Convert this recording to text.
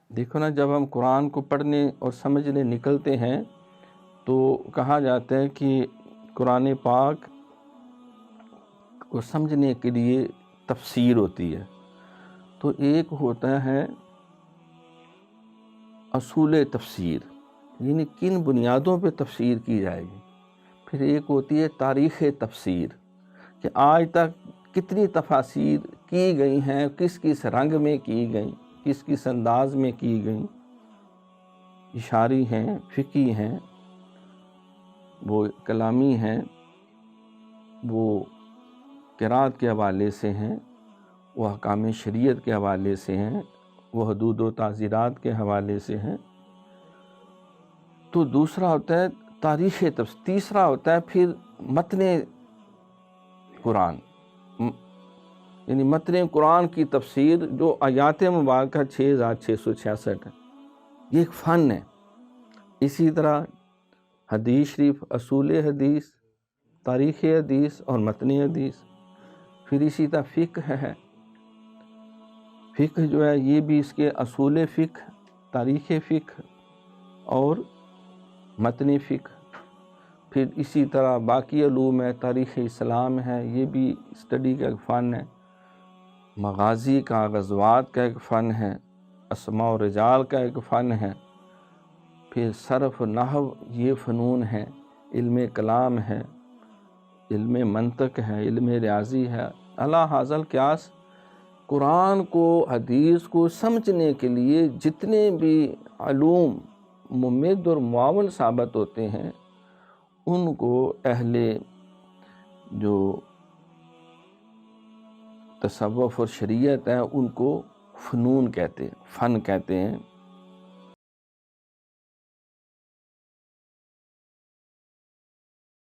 دیکھو نا، جب ہم قرآن کو پڑھنے اور سمجھنے نکلتے ہیں تو کہا جاتا ہے کہ قرآن پاک کو سمجھنے کے لیے تفسیر ہوتی ہے۔ تو ایک ہوتا ہے اصول تفسیر، یعنی کن بنیادوں پہ تفسیر کی جائے گی۔ پھر ایک ہوتی ہے تاریخ تفسیر، کہ آج تک کتنی تفاسیر کی گئی ہیں، کس کس رنگ میں کی گئیں، کس کس انداز میں کی گئیں، اشاری ہیں، فقہی ہیں، وہ کلامی ہیں، وہ قرات کے حوالے سے ہیں، وہ احکام شریعت کے حوالے سے ہیں، وہ حدود و تعزیرات کے حوالے سے ہیں۔ تو دوسرا ہوتا ہے تاریخ تفسیر۔ تیسرا ہوتا ہے پھر متن قرآن، یعنی متن قرآن کی تفسیر، جو آیات مبارکہ 6666 ہے، یہ ایک فن ہے۔ اسی طرح حدیث شریف، اصول حدیث، تاریخ حدیث اور متن حدیث۔ پھر اسی طرح فقہ ہے، فقہ جو ہے یہ بھی اس کے اصول فقہ، تاریخ فقہ اور متن فقہ۔ پھر اسی طرح باقی علوم ہے، تاریخ اسلام ہے، یہ بھی اسٹڈی کا ایک فن ہے۔ مغازی کا، غزوات کا ایک فن ہے، اسماء و رجال کا ایک فن ہے۔ پھر صرف، نحو، یہ فنون ہے۔ علم کلام ہے، علم منطق ہے، علم ریاضی ہے۔ اعلیٰ حاصل قیاس، قرآن کو، حدیث کو سمجھنے کے لیے جتنے بھی علوم ممد اور معاون ثابت ہوتے ہیں، ان کو اہل جو تصوف اور شریعت ہیں ان کو فنون کہتے ہیں، فن کہتے ہیں۔